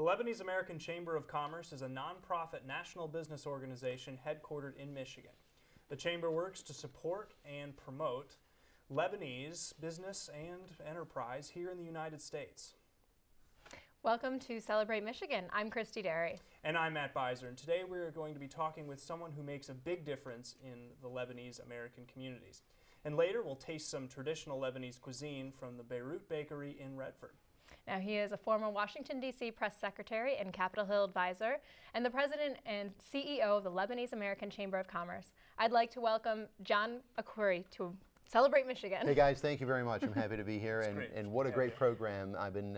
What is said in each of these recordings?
Lebanese American Chamber of Commerce is a nonprofit national business organization headquartered in Michigan. The Chamber works to support and promote Lebanese business and enterprise here in the United States. Welcome to Celebrate Michigan. I'm Christy Derry. And I'm Matt Beiser, and today we are going to be talking with someone who makes a big difference in the Lebanese American communities. And later we'll taste some traditional Lebanese cuisine from the Beirut Bakery in Redford. Now, he is a former Washington, D.C. press secretary and Capitol Hill advisor, and the president and CEO of the Lebanese American Chamber of Commerce. I'd like to welcome John Akhoury to Celebrate Michigan. Hey guys, thank you very much. I'm happy to be here, and what a great program. I've been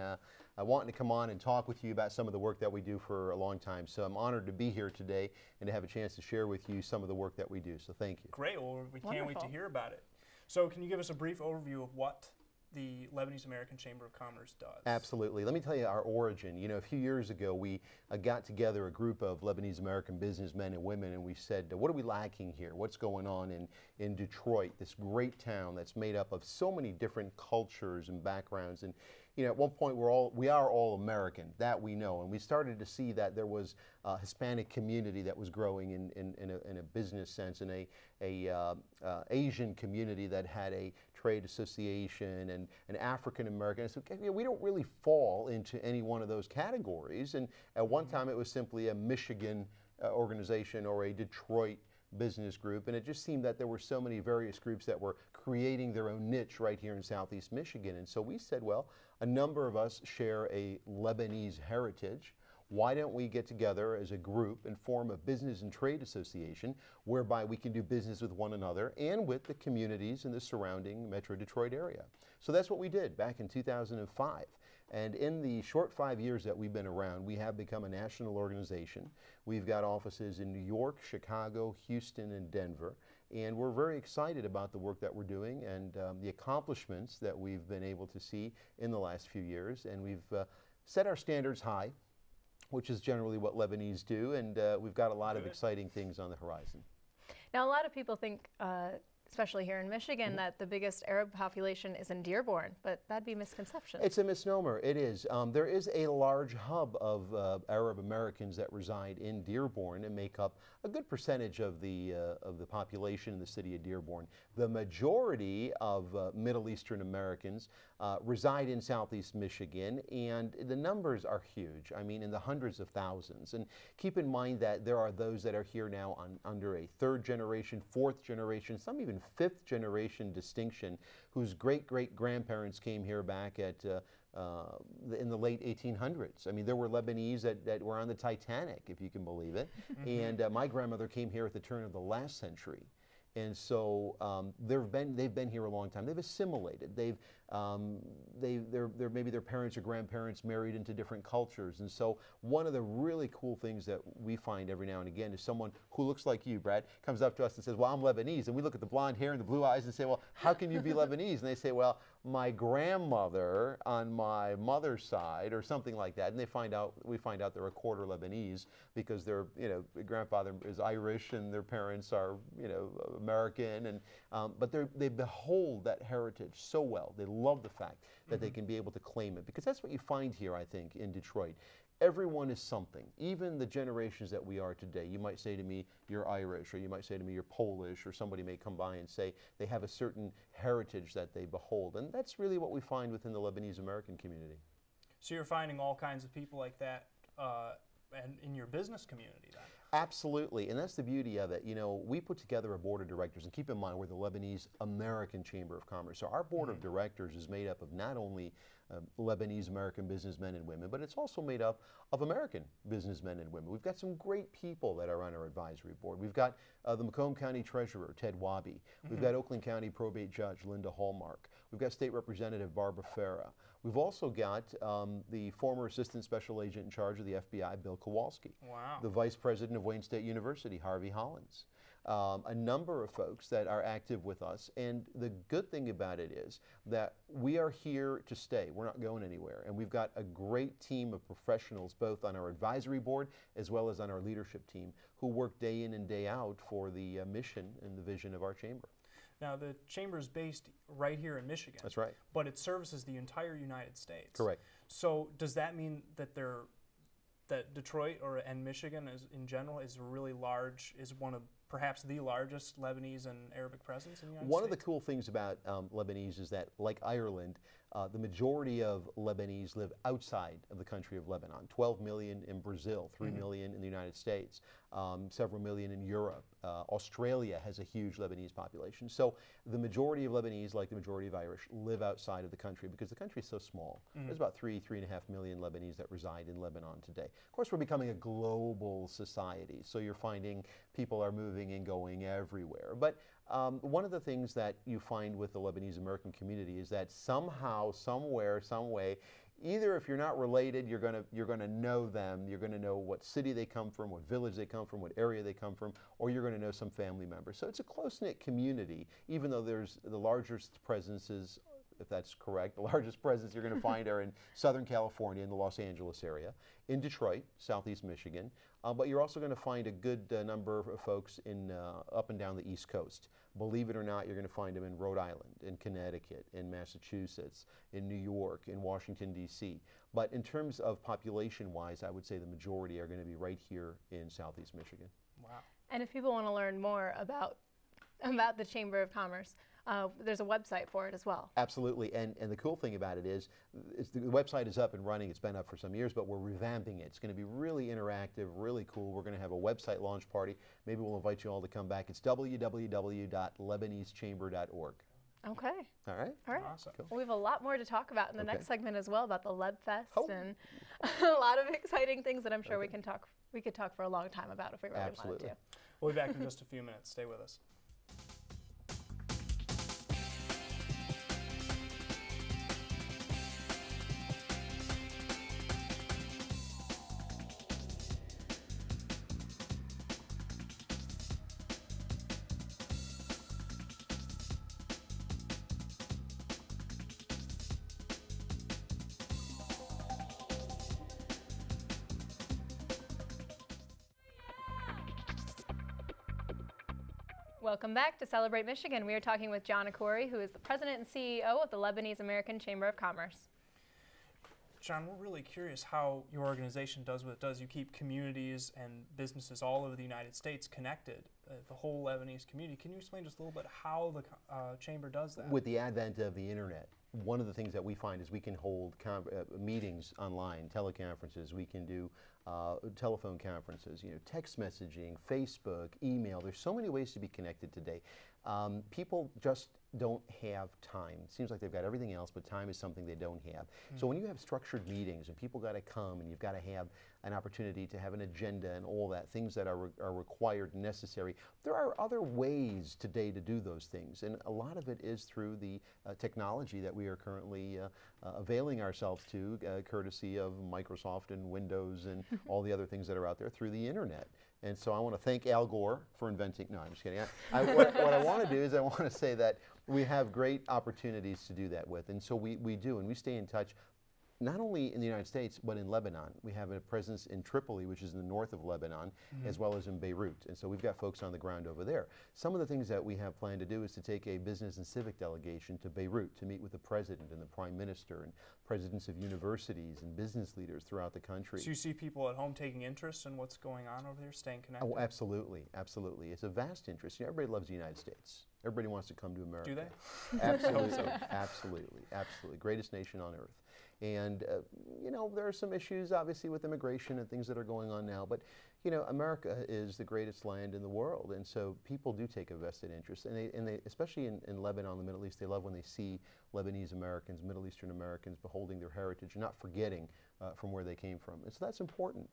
wanting to come on and talk with you about some of the work that we do for a long time. So I'm honored to be here today and to have a chance to share with you some of the work that we do. So thank you. Great. Well, we can't wait to hear about it. So can you give us a brief overview of what the Lebanese American Chamber of Commerce does? Absolutely. Let me tell you our origin. You know, a few years ago we got together a group of Lebanese American businessmen and women, and we said, what are we lacking here? What's going on in Detroit, this great town that's made up of so many different cultures and backgrounds? And you know, at one point we are all American, that we know, and we started to see that there was a Hispanic community that was growing in a business sense, and a Asian community that had a trade association, and an African American. So you know, we don't really fall into any one of those categories. And at one time it was simply a Michigan organization or a Detroit business group, and it just seemed that there were so many various groups that were creating their own niche right here in Southeast Michigan. And so we said, well, a number of us share a Lebanese heritage. Why don't we get together as a group and form a business and trade association whereby we can do business with one another and with the communities in the surrounding Metro Detroit area? So that's what we did back in 2005. And in the short 5 years that we've been around, we have become a national organization. We've got offices in New York, Chicago, Houston, and Denver. And we're very excited about the work that we're doing and the accomplishments that we've been able to see in the last few years. And we've set our standards high, which is generally what Lebanese do, and we've got a lot of exciting things on the horizon. Now, a lot of people think, especially here in Michigan, that the biggest Arab population is in Dearborn, but that'd be a misconception. It's a misnomer. It is. There is a large hub of Arab Americans that reside in Dearborn and make up a good percentage of the population in the city of Dearborn. The majority of Middle Eastern Americans reside in Southeast Michigan, and the numbers are huge. I mean, in the hundreds of thousands. And keep in mind that there are those that are here now under a third generation, fourth generation, some even fifth generation distinction, whose great-great-grandparents came here back at in the late 1800s. I mean, there were Lebanese that were on the Titanic, if you can believe it. And my grandmother came here at the turn of the last century. And so they've been here a long time. They've assimilated. Maybe their parents or grandparents married into different cultures. And so one of the really cool things that we find every now and again is someone who looks like you, Brad, comes up to us and says, well, I'm Lebanese. And we look at the blonde hair and the blue eyes and say, well, how can you be Lebanese? And they say, well, my grandmother on my mother's side, or something like that. And we find out they're a quarter Lebanese because their grandfather is Irish and their parents are American, and but they behold that heritage so well. They love the fact that they can be able to claim it, because that's what you find here, I think, in Detroit. Everyone is something. Even the generations that we are today. You might say to me, you're Irish, or you might say to me, you're Polish, or somebody may come by and say they have a certain heritage that they behold. And that's really what we find within the Lebanese American community. So you're finding all kinds of people like that and in your business community then? Absolutely, and that's the beauty of it. You know, we put together a board of directors, and keep in mind we're the Lebanese American Chamber of Commerce. So our board of directors is made up of not only Lebanese American businessmen and women, but it's also made up of American businessmen and women. We've got some great people that are on our advisory board. We've got the Macomb County Treasurer, Ted Wabi. We've got Oakland County Probate Judge, Linda Hallmark. We've got State Representative Barbara Farah. We've also got the former Assistant Special Agent in charge of the FBI, Bill Kowalski. Wow. The Vice President of Wayne State University, Harvey Hollins. A number of folks that are active with us, and the good thing about it is that we are here to stay. We're not going anywhere, and we've got a great team of professionals both on our advisory board as well as on our leadership team who work day in and day out for the mission and the vision of our chamber. Now, the chamber is based right here in Michigan. That's right. But it services the entire United States. Correct. So does that mean that they're that Detroit and Michigan in general is really large, is one of perhaps the largest Lebanese and Arabic presence in the United States? One of the cool things about Lebanese is that, like Ireland, the majority of Lebanese live outside of the country of Lebanon. 12 million in Brazil, 3 million in the United States, several million in Europe. Australia has a huge Lebanese population. So the majority of Lebanese, like the majority of Irish, live outside of the country because the country is so small. There's about 3.5 million Lebanese that reside in Lebanon today. Of course, we're becoming a global society, so you're finding people are moving and going everywhere. But one of the things that you find with the Lebanese American community is that somehow, somewhere, some way, either if you're not related, you're gonna know them, you're gonna know what city they come from, what village they come from, what area they come from, or you're gonna know some family members. So it's a close-knit community, even though there's the largest presences, if that's correct, the largest presence you're gonna find are in Southern California, in the Los Angeles area, in Detroit, Southeast Michigan, but you're also gonna find a good number of folks in up and down the East Coast. Believe it or not, you're going to find them in Rhode Island, in Connecticut, in Massachusetts, in New York, in Washington, D.C. But in terms of population-wise, I would say the majority are going to be right here in Southeast Michigan. Wow. And if people want to learn more about the Chamber of Commerce, there's a website for it as well. Absolutely, and the cool thing about it is the website is up and running. It's been up for some years, but we're revamping it. It's going to be really interactive, really cool. We're going to have a website launch party. Maybe we'll invite you all to come back. It's www.lebanesechamber.org. Okay. All right. All right. Awesome. Well, we have a lot more to talk about in the next segment as well, about the Lebfest and a lot of exciting things that I'm sure we could talk for a long time about if we really wanted to. We'll be back in just a few minutes. Stay with us. Welcome back to Celebrate Michigan. We are talking with John Akouri, who is the president and CEO of the Lebanese American Chamber of Commerce. John, we're really curious how your organization does what it does. You keep communities and businesses all over the United States connected, the whole Lebanese community. Can you explain just a little bit how the Chamber does that? With the advent of the internet, one of the things that we find is we can hold meetings online, teleconferences. We can do telephone conferences, text messaging, Facebook, email. There's so many ways to be connected today. People just don't have time. It seems like they've got everything else, but time is something they don't have. So when you have structured meetings and people got to come and you've got to have an opportunity to have an agenda and all that, things that are required and necessary, there are other ways today to do those things. And a lot of it is through the technology that we are currently availing ourselves to, courtesy of Microsoft and Windows and all the other things that are out there through the internet. And so I want to thank Al Gore for inventing, no, I'm just kidding. What I want to do is I want to say that we have great opportunities to do that with. And so we do, and we stay in touch not only in the United States, but in Lebanon. We have a presence in Tripoli, which is in the north of Lebanon, as well as in Beirut. And so we've got folks on the ground over there. Some of the things that we have planned to do is to take a business and civic delegation to Beirut to meet with the president and the prime minister and presidents of universities and business leaders throughout the country. So you see people at home taking interest in what's going on over there, staying connected? Oh, absolutely, absolutely. It's a vast interest. Everybody loves the United States. Everybody wants to come to America. Do they? Absolutely, absolutely, absolutely. Greatest nation on earth. And, there are some issues, obviously, with immigration and things that are going on now. But, America is the greatest land in the world. And so people do take a vested interest. And they especially in Lebanon, the Middle East, they love when they see Lebanese Americans, Middle Eastern Americans beholding their heritage and not forgetting from where they came from. And so that's important,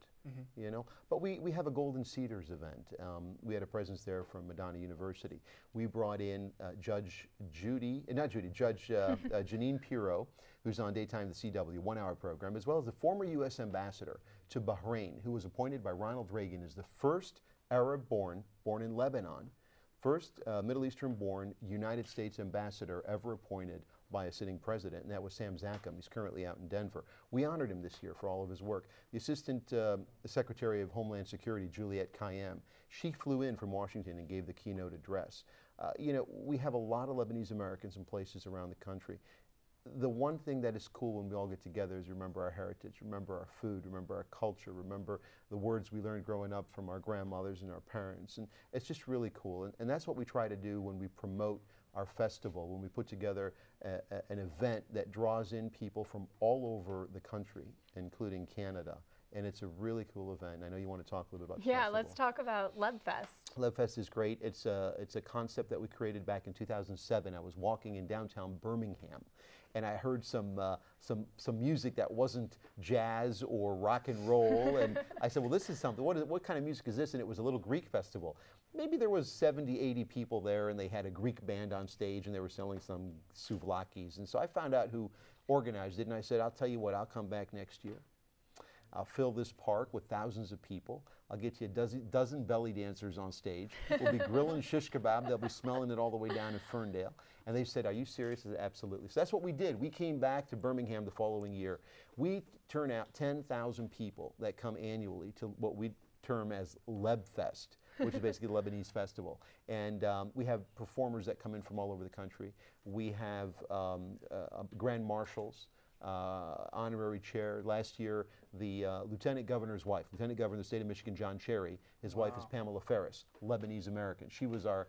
But we have a Golden Cedars event. We had a presence there from Madonna University. We brought in Judge Janine Pirro, who's on Daytime the CW, 1-hour program, as well as the former U.S. ambassador to Bahrain, who was appointed by Ronald Reagan as the first Arab born in Lebanon, first Middle Eastern-born United States ambassador ever appointed by a sitting president, and that was Sam Zakhem. He's currently out in Denver. We honored him this year for all of his work. The Assistant Secretary of Homeland Security, Juliette Kayyem, she flew in from Washington and gave the keynote address. We have a lot of Lebanese Americans in places around the country. the one thing that is cool when we all get together is remember our heritage, remember our food, remember our culture, remember the words we learned growing up from our grandmothers and our parents. And it's just really cool. And that's what we try to do when we promote our festival, when we put together an event that draws in people from all over the country, including Canada. And it's a really cool event. I know you want to talk a little bit about the festival. Let's talk about LebFest. LebFest is great. It's a concept that we created back in 2007. I was walking in downtown Birmingham, and I heard some music that wasn't jazz or rock and roll. And I said, well, this is something. What kind of music is this? And it was a little Greek festival. Maybe there was 70, 80 people there, and they had a Greek band on stage, and they were selling some souvlakis. And so I found out who organized it, and I said, I'll tell you what, I'll come back next year. I'll fill this park with thousands of people. I'll get you a dozen belly dancers on stage. We'll be grilling shish kebab. They'll be smelling it all the way down in Ferndale. And they said, are you serious? I said, absolutely. So that's what we did. We came back to Birmingham the following year. We turn out 10,000 people that come annually to what we term as LebFest, which is basically the Lebanese festival. And we have performers that come in from all over the country. We have grand marshals, honorary chair. Last year, the lieutenant governor's wife, lieutenant governor of the state of Michigan, John Cherry, his wife is Pamela Ferris, Lebanese American. She was our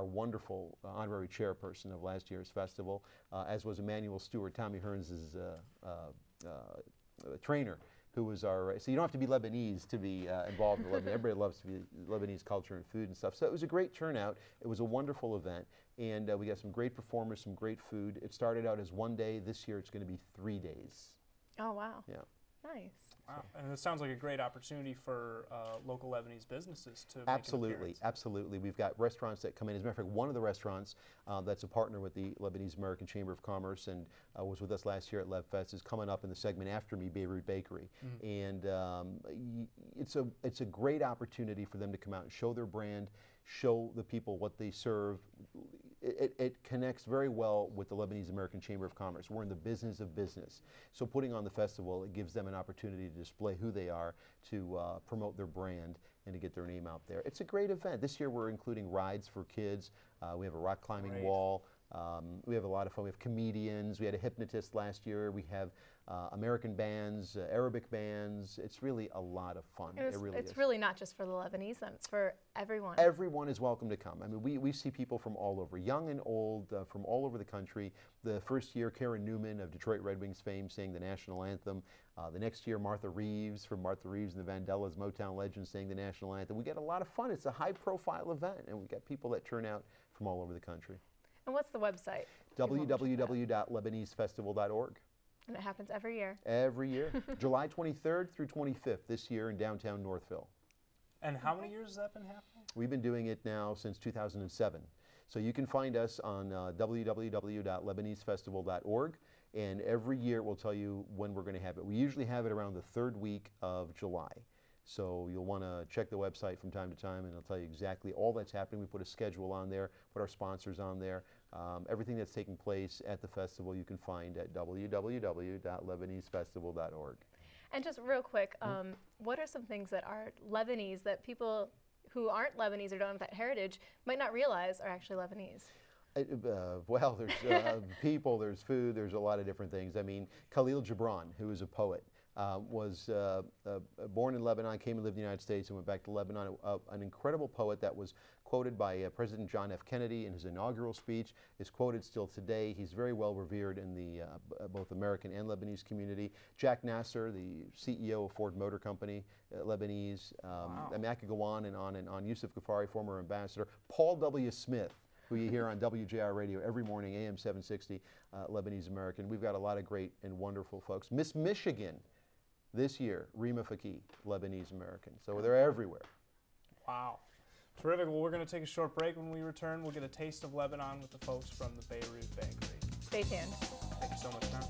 wonderful honorary chairperson of last year's festival, as was Emmanuel Stewart, Tommy Hearns' trainer, who was our, so you don't have to be Lebanese to be involved in Lebanon. Everybody loves to be Lebanese culture and food and stuff. So it was a great turnout. It was a wonderful event. And we got some great performers, some great food. It started out as one day. This year it's going to be 3 days. Oh, wow. Yeah. Nice. Wow. And it sounds like a great opportunity for local Lebanese businesses to Absolutely, make an appearance. absolutely. We've got restaurants that come in. As a matter of fact, one of the restaurants that's a partner with the Lebanese American Chamber of Commerce and was with us last year at LebFest is coming up in the segment after me, Beirut Bakery. And it's a great opportunity for them to come out and show their brand, show the people what they serve. It connects very well with the Lebanese American Chamber of Commerce. We're in the business of business. So putting on the festival, it gives them an opportunity to display who they are, to promote their brand, and to get their name out there. It's a great event. This year we're including rides for kids. We have a rock climbing wall. We have a lot of fun. We have comedians. We had a hypnotist last year. We have American bands, Arabic bands. It's really a lot of fun. It's really not just for the Lebanese, then. It's for everyone. Everyone is welcome to come. I mean, we see people from all over, young and old, from all over the country. The first year, Karen Newman of Detroit Red Wings fame sang the national anthem. The next year, Martha Reeves from Martha Reeves and the Vandellas, Motown legend, sang the national anthem. We get a lot of fun. It's a high-profile event, and we got people that turn out from all over the country. And what's the website? www.lebanesefestival.org. And it happens every year. Every year. July 23rd through 25th this year in downtown Northville. And how many years has that been happening? We've been doing it now since 2007. So you can find us on www.lebanesefestival.org, and every year we'll tell you when we're going to have it. We usually have it around the 3rd week of July. So you'll want to check the website from time to time, and it'll tell you exactly all that's happening. We put a schedule on there, put our sponsors on there. Everything that's taking place at the festival you can find at www.lebanesefestival.org. And just real quick, what are some things that are Lebanese that people who aren't Lebanese or don't have that heritage might not realize are actually Lebanese? Well, there's people, there's food, there's a lot of different things. I mean, Khalil Gibran, who is a poet, was born in Lebanon, came and lived in the United States and went back to Lebanon. An incredible poet that was quoted by President John F. Kennedy in his inaugural speech, is quoted still today. He's very well revered in the both American and Lebanese community. Jack Nasser, the CEO of Ford Motor Company, Lebanese. Wow. I mean, I could go on and on and on. Yusuf Ghaffari, former ambassador. Paul W. Smith, who you hear on WJR Radio every morning, AM 760, Lebanese American. We've got a lot of great and wonderful folks. Miss Michigan this year, Rima Faki, Lebanese American. So they're everywhere. Wow. Terrific. Well, we're going to take a short break. When we return, we'll get a taste of Lebanon with the folks from the Beirut Bakery. Stay tuned. Thank you so much, Tom.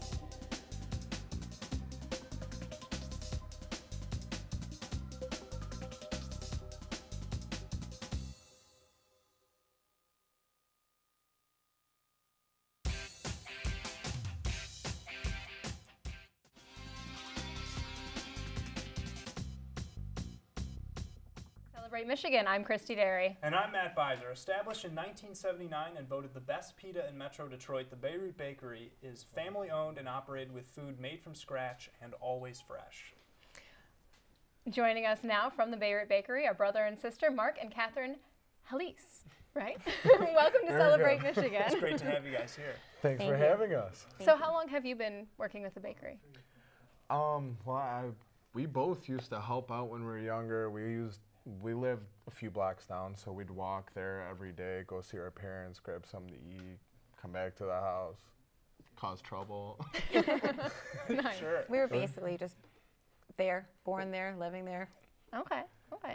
Celebrate Michigan. I'm Christy Derry. And I'm Matt Beiser. Established in 1979 and voted the best pita in Metro Detroit, the Beirut Bakery is family-owned and operated with food made from scratch and always fresh. Joining us now from the Beirut Bakery are brother and sister Mark and Catherine Halise, right? Welcome to Celebrate Michigan. It's great to have you guys here. Thanks for having us. So how long have you been working with the bakery? We both used to help out when we were younger. We lived a few blocks down, so we'd walk there every day, go see our parents, grab something to eat, come back to the house, cause trouble. Nice. Sure. We were basically just there, born there, living there. Okay.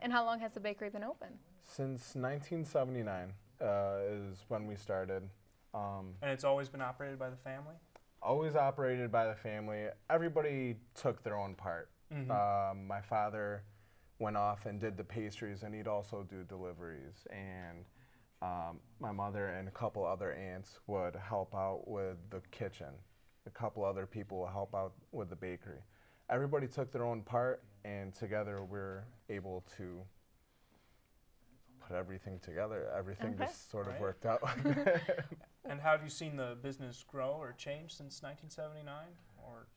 And how long has the bakery been open? Since 1979 is when we started. And it's always been operated by the family? Always operated by the family. Everybody took their own part. My father went off and did the pastries, and he'd also do deliveries. And my mother and a couple other aunts would help out with the kitchen. A couple other people would help out with the bakery. Everybody took their own part, and together we're able to put everything together. Everything just sort of worked out. And how have you seen the business grow or change since 1979? Or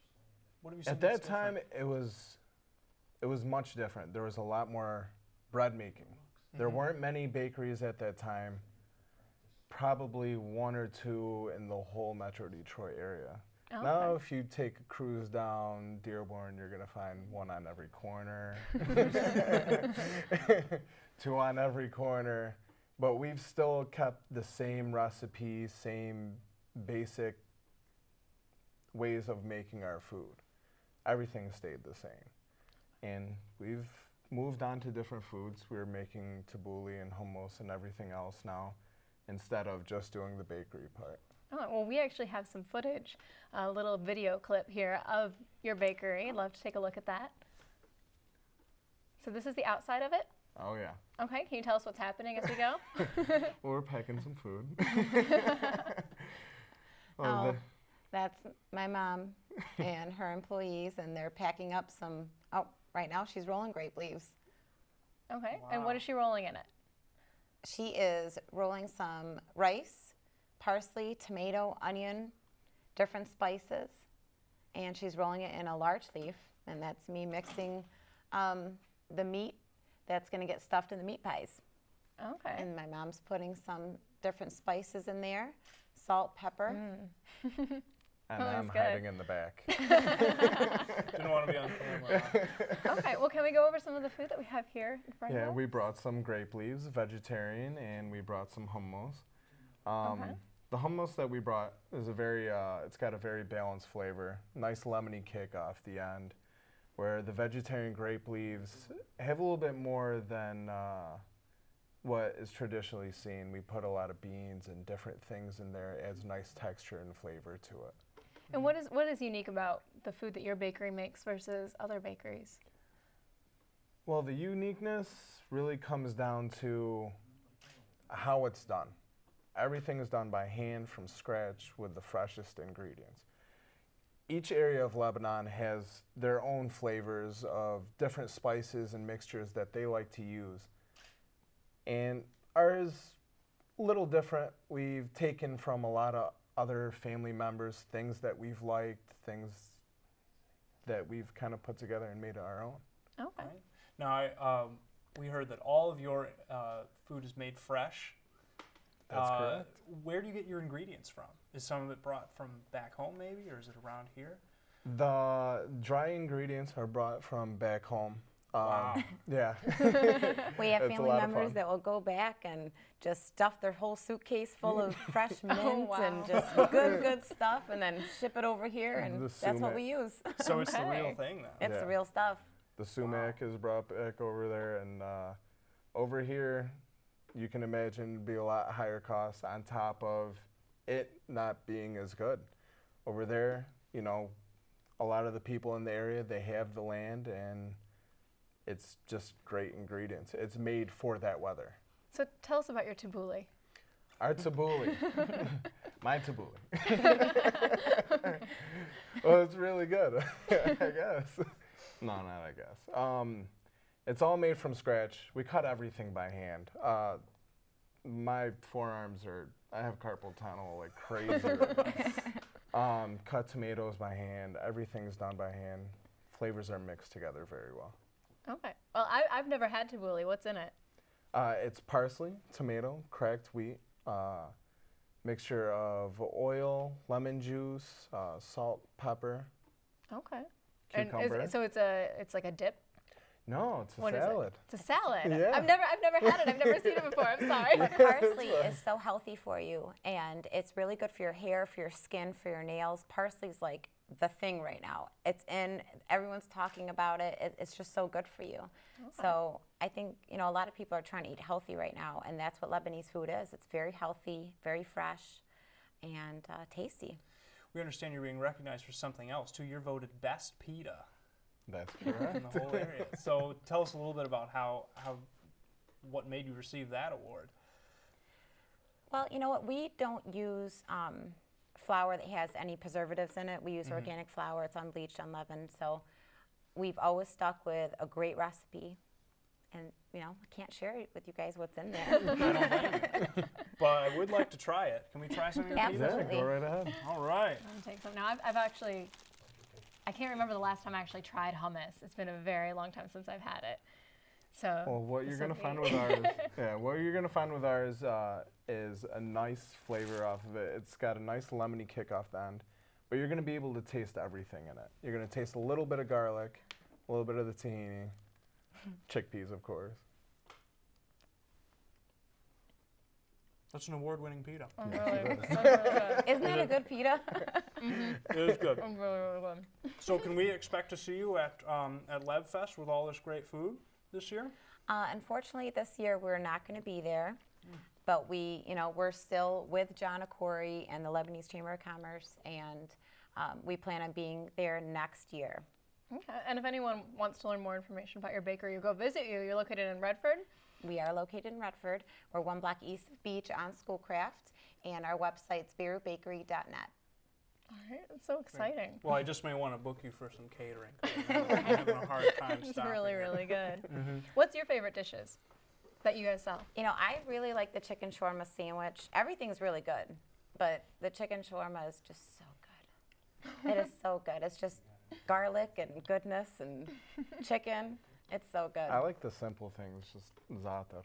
what have you seen? At that time, it was much different. There was a lot more bread making. There weren't many bakeries at that time, probably one or two in the whole Metro Detroit area. Okay. Now, if you take a cruise down Dearborn, you're going to find one on every corner, two on every corner. But we've still kept the same recipes, same basic ways of making our food. Everything stayed the same. And we've moved on to different foods. We're making tabbouleh and hummus and everything else now, instead of just doing the bakery part. Oh, well, we actually have some footage, a little video clip here of your bakery. I'd love to take a look at that. So this is the outside of it? Oh, yeah. Okay, can you tell us what's happening as we go? Well, we're packing some food. That's my mom and her employees, and they're packing up some, right now she's rolling grape leaves. Okay, Wow. and what is she rolling in it? She is rolling some rice, parsley, tomato, onion, different spices, and she's rolling it in a large leaf, and that's me mixing the meat that's going to get stuffed in the meat pies. Okay. And my mom's putting some different spices in there, salt, pepper. And Oh, I'm that's good. hiding in the back. Didn't want to be on camera. Okay, well, can we go over some of the food that we have here in front of Yeah, us? we brought some grape leaves, vegetarian, and we brought some hummus. The hummus that we brought is it's got a very balanced flavor, nice lemony kick off the end, where the vegetarian grape leaves have a little bit more than what is traditionally seen. We put a lot of beans and different things in there. It adds nice texture and flavor to it. And what is unique about the food that your bakery makes versus other bakeries? Well, the uniqueness really comes down to how it's done. Everything is done by hand from scratch with the freshest ingredients. Each area of Lebanon has their own flavors of different spices and mixtures that they like to use. And ours, a little different. We've taken from a lot of other family members, things that we've liked, things that we've kind of put together and made our own. Okay. Right. Now, we heard that all of your food is made fresh. That's correct. Where do you get your ingredients from? Is some of it brought from back home maybe, or is it around here? The dry ingredients are brought from back home. Wow. Yeah. We have It's a family lot of members fun. that will go back and just stuff their whole suitcase full of fresh mint wow. and just good stuff, and then ship it over here, and The that's what sumac. we use. So it's the real Okay. thing then. It's Yeah. the real stuff. The sumac is brought back over there, and over here, you can imagine it'd be a lot higher cost on top of it not being as good. Over there, you know, a lot of the people in the area, they have the land, and it's just great ingredients. It's made for that weather. So tell us about your tabbouleh. Our tabbouleh. My tabbouleh. Well, it's really good, I guess. No, not I guess. It's all made from scratch. We cut everything by hand. My forearms I have carpal tunnel like crazy right now. Cut tomatoes by hand. Everything's done by hand. Flavors are mixed together very well. Okay. Well, I've never had tabbouleh. What's in it? It's parsley, tomato, cracked wheat, mixture of oil, lemon juice, salt, pepper, Okay. cucumber. So it's like a dip? No, it's a What is it? salad. It's a salad. Yeah. I've never had it. I've never seen it before. I'm sorry. But parsley is so healthy for you, and it's really good for your hair, for your skin, for your nails. Parsley's like the thing right now. It's in, everyone's talking about it. It's just so good for you. Okay. So I think, you know, a lot of people are trying to eat healthy right now, and that's what Lebanese food is. It's very healthy, very fresh, and tasty. We understand you're being recognized for something else too. You're voted best pita That's in correct. the whole area. So tell us a little bit about what made you receive that award. Well, you know what? We don't use flour that has any preservatives in it. We use organic flour. It's unbleached, unleavened. So we've always stuck with a great recipe. And, you know, I can't share it with you guys what's in there. I don't blame you. But I would like to try it. Can we try some of your pita? Absolutely. Yeah, go right ahead. All right. I'm gonna take some. Now, I've actually, I can't remember the last time I actually tried hummus. It's been a very long time since I've had it. So. Well, what you're this gonna will find be- with ours, what you're gonna find with ours is a nice flavor off of it. It's got a nice lemony kick off the end, but you're gonna be able to taste everything in it. You're gonna taste a little bit of garlic, a little bit of the tahini, chickpeas, of course. That's an award-winning pita. I'm really, that's really good. Isn't that a good pita? It is good. I'm really, really good. So can we expect to see you at LebFest with all this great food this year? Unfortunately, this year we're not going to be there, but we're still with John Akori and the Lebanese Chamber of Commerce, and we plan on being there next year. Okay. And if anyone wants to learn more information about your bakery, or go visit you, you're located in Redford. We are located in Redford. We're 1 block east of Beach on Schoolcraft, and our website's beirutbakery.net. All right. It's so exciting. Well, I just may want to book you for some catering. 'Cause I'm having a hard time It's stopping. really, really good. What's your favorite dishes that you guys sell? You know, I really like the chicken shawarma sandwich. Everything's really good, but the chicken shawarma is just so good. It is so good. It's just garlic and goodness and chicken. It's so good. I like the simple things, just za'atar.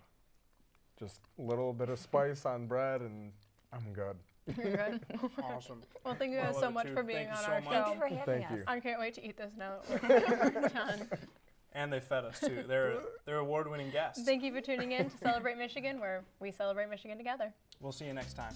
Just a little bit of spice on bread, and I'm good. You're good. Awesome. Well, thank you Well, I guys love so it much too. for being Thank you on so our much. Thank show. you for having Thank us. you. I can't wait to eat this now. John. And they fed us too. They're award-winning guests. Thank you for tuning in to Celebrate Michigan, where we celebrate Michigan together. We'll see you next time.